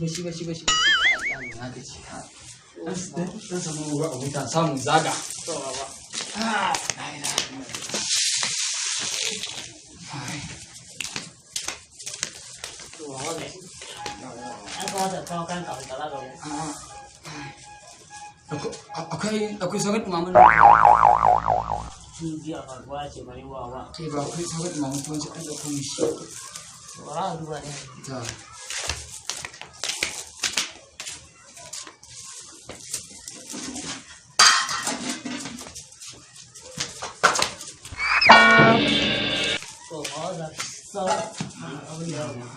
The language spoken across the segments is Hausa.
bashi ya ne na gaji ka dan samu ruwa a wuta samun zaga to baba an kawata kawo kan kawai kala ga akwai sauran imamun sun biya faruwa ce mai wawa ba akwai sauran imamun tuwanci an ɗauko mishi wara a duba ne ta to wawa sau abin da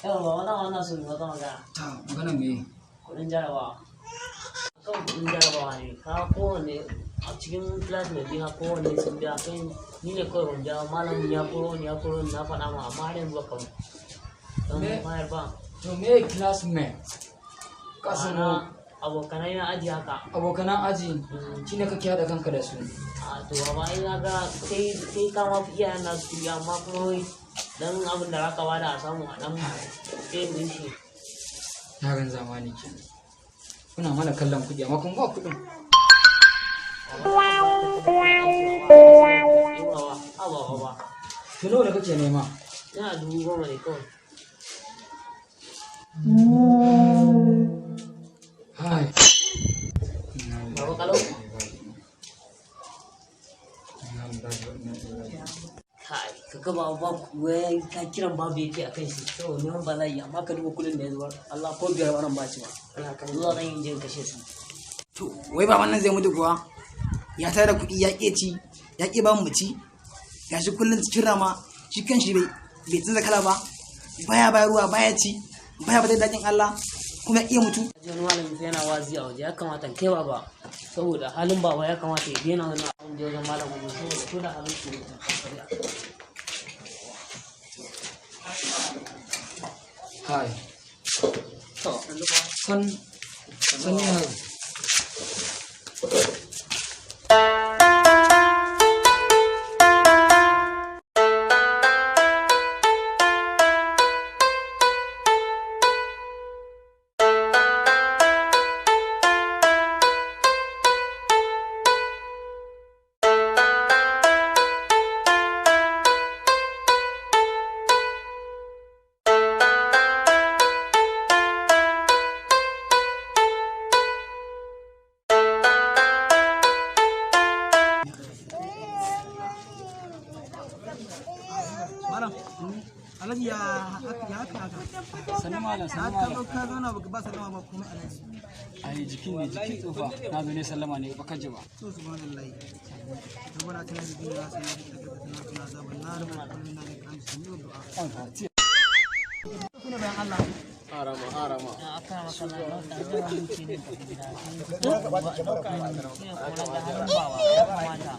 yawa wannan su ne wata magana ta magana me kudin jarabawa kan kudin jarabawa ne ka kowane a cikin classmate ɗina kowane sun biya kai ni ne kawai ban biya malamin ya koro ni na faɗa ma amma har yanzu baka don bayar ba to me classmate kasano abokanai na aji haka abokanan aji shine kake hada kanka da su a to amma ina ga kai kama iyayen na su amma kuma wai dan abin da zaka bada a samu a dan sai din shi yaran zamani ke kuna mana kallon kuɗi amma kun ba kuɗin to nawa da kake nema ina 10,000 ne kawai hai baba kalau kai kaga ba wai ka kiran babu yake akan shi to ne ba zai amma ka duba kudin da ya zuwa Allah ko biyar wannan ba ci ba Allah kan zuwa zan yi jin kashe su to wai ba wannan zai mutu kuwa ya tare da kuɗi ya ƙe ci ya ƙe ba mu ci gashi kullum cikin rama shi kan shi bai canza kala ba baya bayarwa baya ci baya ba daɗin Allah kuma ya iya mutu wani malami sai yana wazi a waje ya kamata kai ba saboda halin baba ya kamata ya daina wani abin da wajen malamin saboda ko da halin su ne hai to san ne Alhaji ya haka sani malam ka zauna ba sallama ba kuma alhaji ai jikin tsufa na zo ne sallama ne ba kaje ba to subhanallahi rabbana atina fid dunya hasanatan wa qina adhaban nar wa qina min sami'ud du'a kuna bayan Allah harama aka maka na da jira mutum ne ka gida ko da halin bawa ya kamata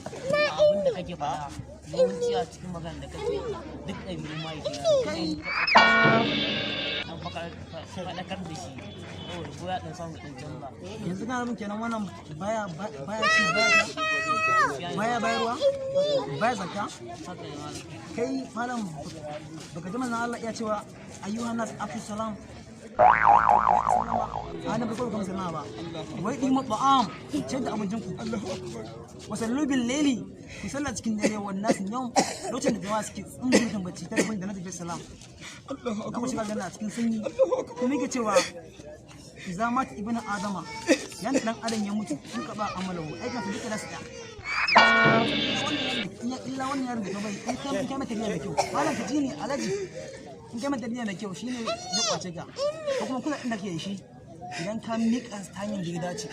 abin da kake faɗa yawanci a cikin magana da kake duk ɗabi'un mahaifi na faɗakar da shi saboda ko ya ɗan samu ɗan canza yanzu kana mun kenan wannan baya ci baya bayarwa baya zakka kai malam baka ji manzon Allah ya cewa ayyuhan nas afsu salam ana ba kuma sallama ba wai di mat'am ce da abincin ku wasallu bil layli ku salla cikin dare wannan yau lokacin da jama'a suke tsumbutun bacci ta rubin da na tafi salam Allahu akbar kuma shiga ganna cikin sanyi kuma yake cewa idza mat ibnu adama yan dan adam ya mutu in ka ba amalahu aikin su duka da su illa wannan yaron da bai in kai mata da kyau malam ka ji ni alaji in kai mata da kyau shine ya kwace ka ko kuma kula inda kake shi idan ka mika ta hanyar da ya dace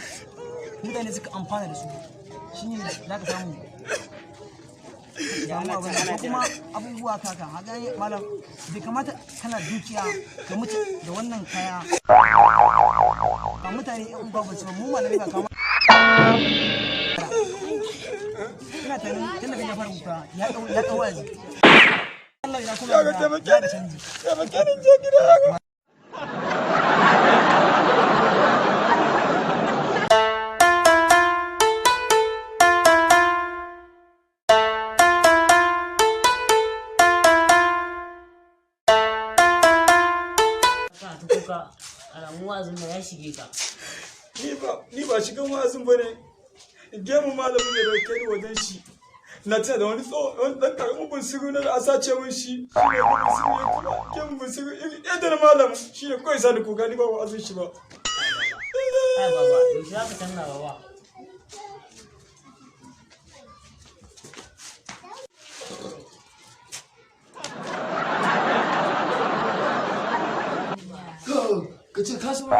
mutane suka amfana da su shine za ka samu damuwa ba ko kuma abubuwa kaka haka malam bai kamata kana dukiya ka mutu da wannan kaya ba mutane yan uba ba su mu malami ba kama ina tare tunda kan ya fara wuta ya dau wazi Allah ya kuma ya da canji ya ba kenin je gida ta kuka alamun wa'azin na ya shige ka. Ni ba shigan wa'azin ba ne. Gemu malamin ya dauke ni wajen shi. Na tuna da wani ɗan ƙaramin bunsiru na da a sace min shi. Gemu bunsiru yadda na malamin shi ne kawai sani kuka ni ba wa'azin shi ba. Ai baba, yaushe za ka canza baba? Ka ce ka shi ba